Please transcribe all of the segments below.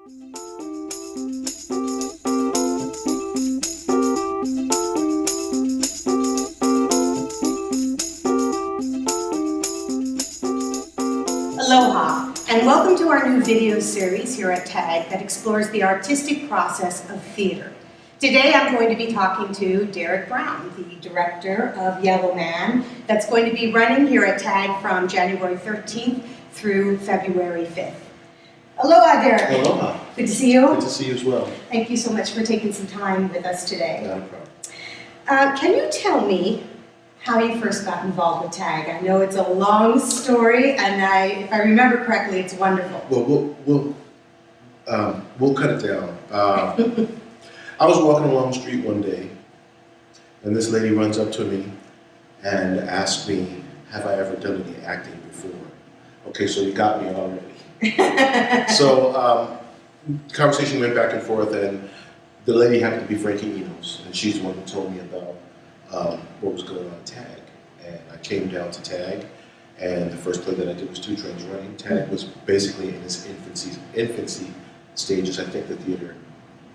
Aloha, and welcome to our new video series here at TAG that explores the artistic process of theater. Today I'm going to be talking to Derrick Brown, the director of Yellowman, that's going to be running here at TAG from January 13th through February 5th. Aloha, Derrick. Aloha. Good to see you. Good to see you as well. Thank you so much for taking some time with us today. Not a problem. Can you tell me how you first got involved with TAG? I know it's a long story, and if I remember correctly, it's wonderful. Well, we'll cut it down. I was walking along the street one day, and this lady runs up to me and asked me, "Have I ever done any acting before?" Okay, so you got me already. So conversation went back and forth, and the lady happened to be Frankie Enos, and she's the one who told me about what was going on at TAG. And I came down to TAG, and the first play that I did was Two Trains Running. TAG was basically in its infancy stages. I think the theater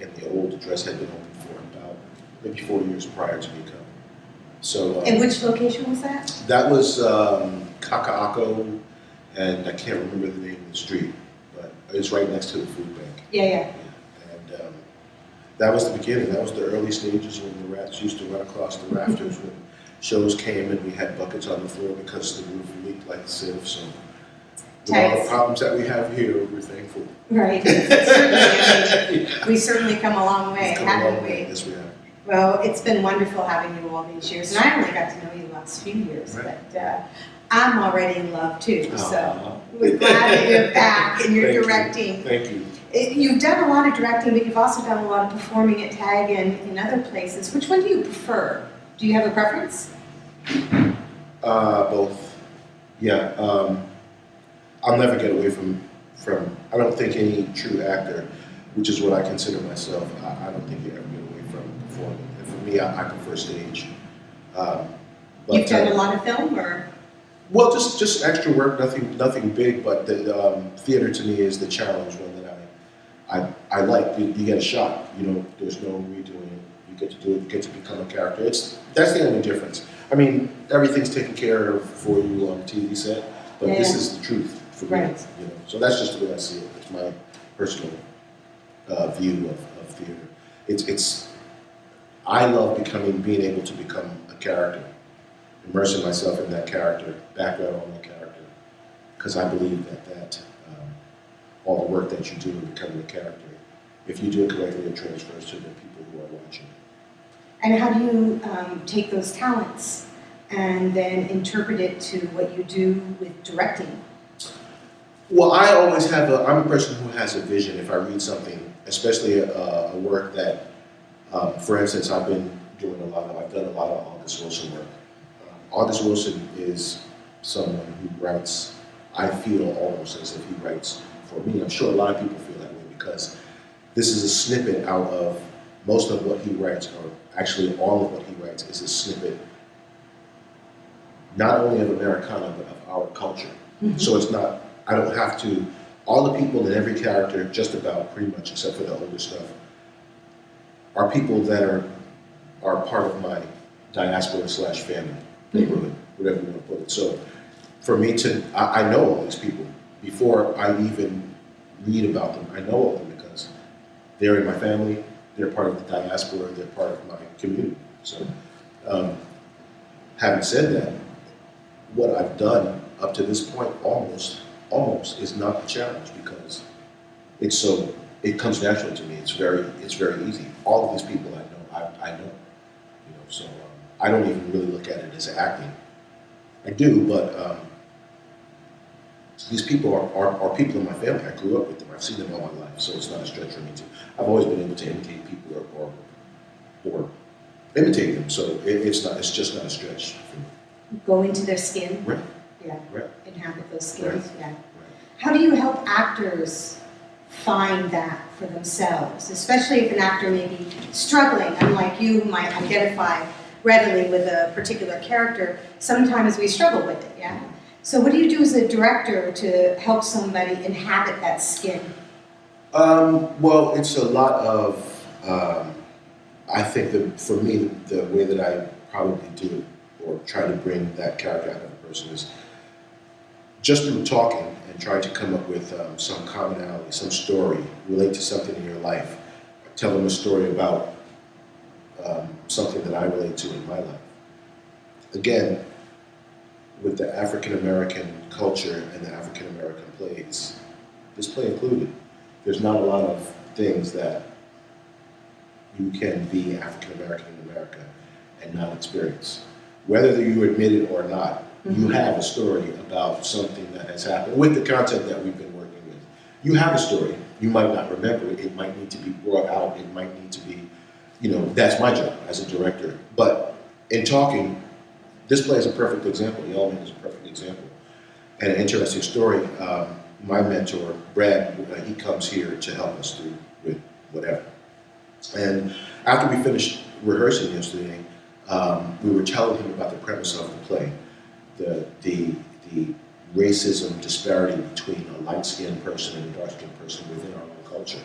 in the old address had been open for about maybe 4 years prior to me coming. So, And which location was that? That was Kaka'ako, and I can't remember the name of the street, but it's right next to the food bank. Yeah. And that was the beginning. That was the early stages when the rats used to run across the rafters when shows came and we had buckets on the floor because the roof leaked like a sieve. So with all the problems that we have here, we're thankful. Right. Certainly, we've certainly come a long way, haven't we? Yes, we have. Well, it's been wonderful having you all these years, and I only got to know you the last few years, Right. but I'm already in love too, so we're glad that you're back and you're directing. Thank you. You've done a lot of directing, but you've also done a lot of performing at TAG and in other places. Which one do you prefer? Do you have a preference? Both. Yeah. I'll never get away from. I don't think any true actor, which is what I consider myself, I don't think you ever get away from performing. And for me, I prefer stage. You've done a lot of film, or? Well, just extra work, nothing big. But the theater to me is the challenge one that I like. You get a shot. You know, there's no redoing it. You get to do it. You get to become a character. That's the only difference. I mean, everything's taken care of for you on the TV set, but this is the truth for me. Right. You know, so that's just the way I see it. It's my personal view of theater. It's I love being able to become a character, immersing myself in that character, background on that character, because I believe that all the work that you do in becoming a character, if you do it correctly, it transfers to the people who are watching. And how do you take those talents and then interpret it to what you do with directing? Well, I'm a person who has a vision. If I read something, especially a work that, for instance, I've done a lot of August Wilson work. August Wilson is someone who writes, I feel almost as if he writes for me. I'm sure a lot of people feel that way because this is a snippet out of most of what he writes, or actually all of what he writes is a snippet not only of Americana, but of our culture. Mm-hmm. So it's not, I don't have to, all the people in every character, just about pretty much except for the older stuff, are people that are part of my diaspora / family, neighborhood, whatever you want to put it. So for me I know all these people. Before I even read about them, I know all of them because they're in my family, they're part of the diaspora, they're part of my community. So having said that, what I've done up to this point almost is not a challenge because it comes naturally to me. It's very easy. All of these people I know, you know. So I don't even really look at it as acting. I do, but these people are people in my family. I grew up with them. I've seen them all my life, so it's not a stretch for me to. I've always been able to imitate people or imitate them. So it's just not a stretch for me. Go into their skin. Right. Yeah. Right. Inhabit those skins. Right. Yeah. Right. How do you help actors find that for themselves, especially if an actor may be struggling, unlike you who might identify readily with a particular character? Sometimes we struggle with it, yeah? So what do you do as a director to help somebody inhabit that skin? Well, it's a lot of, I think that for me, the way that I probably do it or try to bring that character out of a person is just through talking and trying to come up with some commonality, some story, relate to something in your life, tell them a story about something that I relate to in my life. Again, with the African American culture and the African American plays, this play included, there's not a lot of things that you can be African American in America and not experience. Whether you admit it or not, you have a story about something that has happened with the content that we've been working with. You have a story. You might not remember it. It might need to be brought out. It might need to be, that's my job as a director. But in talking, this play is a perfect example. Yellowman is a perfect example. And an interesting story. My mentor, Brad, he comes here to help us through with whatever. And after we finished rehearsing yesterday, we were telling him about the premise of the play, the racism disparity between a light-skinned person and a dark-skinned person within our own culture.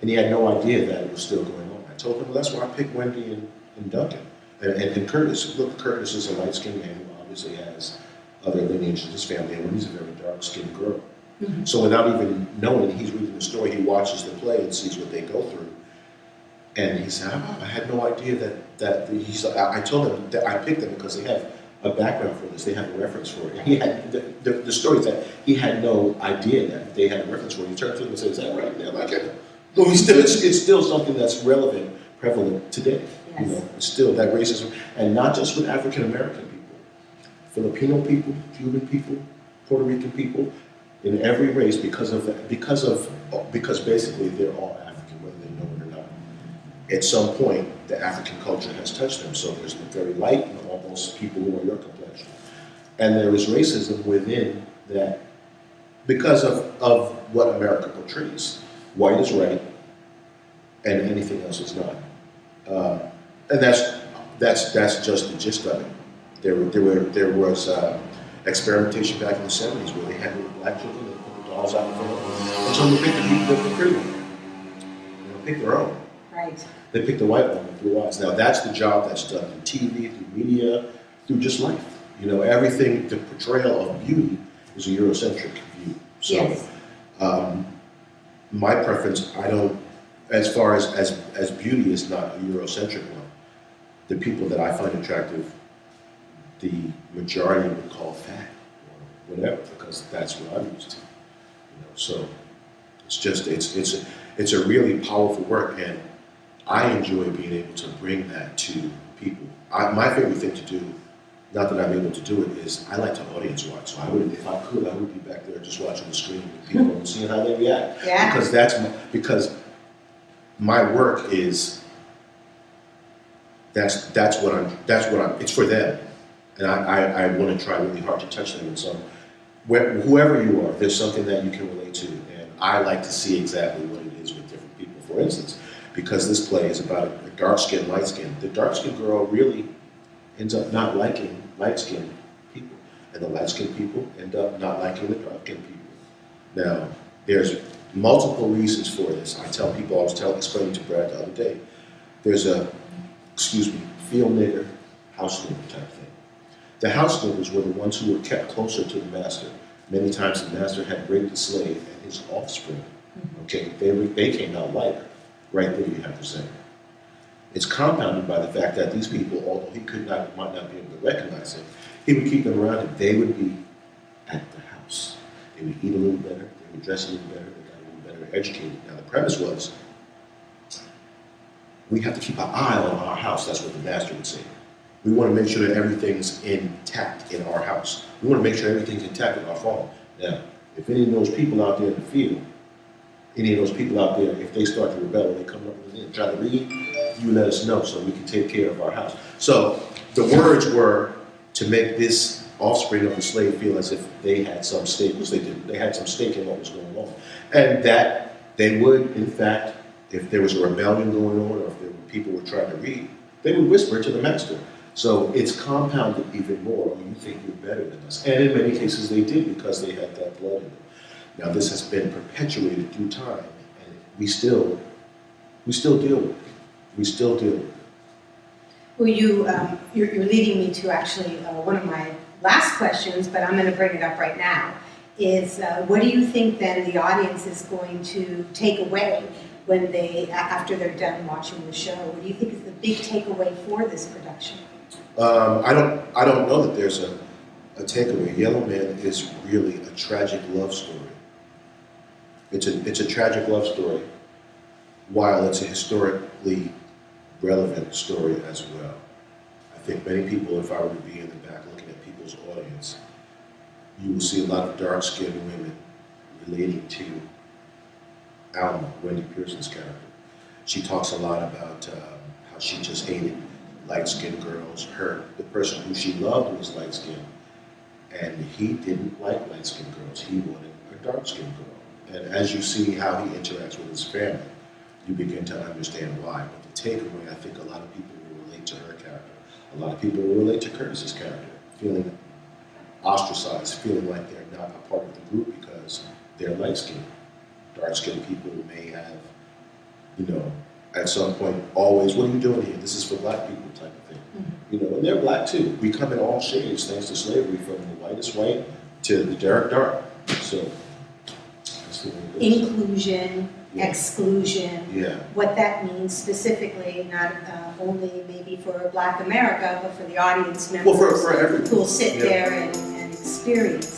And he had no idea that it was still going on. I told him, well, that's why I picked Wendy and Duncan. And Curtis. Look, Curtis is a light-skinned man who obviously has other lineage in his family, and Wendy's a very dark-skinned girl. Mm-hmm. So without even knowing, he's reading the story, he watches the play and sees what they go through. And he said, oh, I had no idea I told him that I picked them because they have a background for this, they have a reference for it. And he had, the story is that he had no idea that they had a reference for it. He turned to them and said, is that right? And they're like, yeah. No, it's still something that's relevant, prevalent today. Yes. It's still that racism, and not just with African American people, Filipino people, Cuban people, Puerto Rican people, in every race, because basically they're all African, whether they know it or not. At some point, the African culture has touched them. So there's the very light and almost people who are your complexion, and there is racism within that because of what America portrays. White is right, and anything else is not. And that's just the gist of it. There was experimentation back in the 70s where they had little black children, they put the dolls out in front of them, and so they picked the pretty one. They don't pick their own. Right. They pick the white one with blue eyes. Now that's the job that's done through TV, through media, through just life. Everything, the portrayal of beauty is a Eurocentric view. So, yes. My preference, as far as beauty is not a Eurocentric one, the people that I find attractive, the majority would call fat or whatever, because that's what I'm used to. So it's a really powerful work, and I enjoy being able to bring that to people. My favorite thing to do, not that I'm able to do it, is I like to audience watch. So if I could, I would be back there just watching the screen with people and seeing how they react. Yeah. Because my work is that's what it's for them, and I want to try really hard to touch them in some. Whoever you are, there's something that you can relate to, and I like to see exactly what it is with different people. For instance, because this play is about a dark skin, light skin, the dark skinned girl really ends up not liking light skinned people, and the light skinned people end up not liking the dark skinned people. Now, there's multiple reasons for this. I tell people, I was explaining to Brad the other day, there's field nigger, house nigger type thing. The house niggers were the ones who were kept closer to the master. Many times the master had raped the slave and his offspring. Okay, they came out lighter. Right there, you have to say. It's compounded by the fact that these people, although he might not be able to recognize it, he would keep them around him. They would be at the house. They would eat a little better, they would dress a little better, they got a little better educated. Now the premise was, we have to keep our eye on our house. That's what the master would say. We want to make sure that everything's intact in our house. We want to make sure everything's intact in our farm. Now, if any of those people out there in the field, any of those people out there, if they start to rebel, they come up and try to read, you let us know so we can take care of our house. So the words were to make this offspring of the slave feel as if they had some stake, which they didn't. They had some stake in what was going on. And that they would, in fact, if there was a rebellion going on or if people were trying to read, they would whisper to the master. So it's compounded even more. You think you're better than us. And in many cases they did because they had that blood in them. Now this has been perpetuated through time, and we still deal with it. We still deal with it. Well, you're leading me to actually one of my last questions, but I'm going to bring it up right now, is what do you think then the audience is going to take away when after they're done watching the show? What do you think is the big takeaway for this production? I don't know that there's a takeaway. Yellowman is really a tragic love story. It's a tragic love story, while it's a historically relevant story as well. I think many people, if I were to be in the back looking at people's audience, you will see a lot of dark-skinned women relating to Alma, Wendy Pearson's character. She talks a lot about how she just hated light-skinned girls. The person who she loved was light-skinned, and he didn't like light-skinned girls. He wanted a dark-skinned girl. And as you see how he interacts with his family, you begin to understand why. But the takeaway, I think a lot of people will relate to her character. A lot of people will relate to Curtis's character, feeling ostracized, feeling like they're not a part of the group because they're light-skinned. Dark-skinned people may have, at some point always, what are you doing here? This is for black people type of thing. Mm-hmm. And they're black too. We come in all shades thanks to slavery, from the whitest white to the Derrick dark. So that's the way it is. Inclusion, yeah. Exclusion, yeah. What that means specifically, not only maybe for Black America, but for the audience members for everyone. who will sit there and experience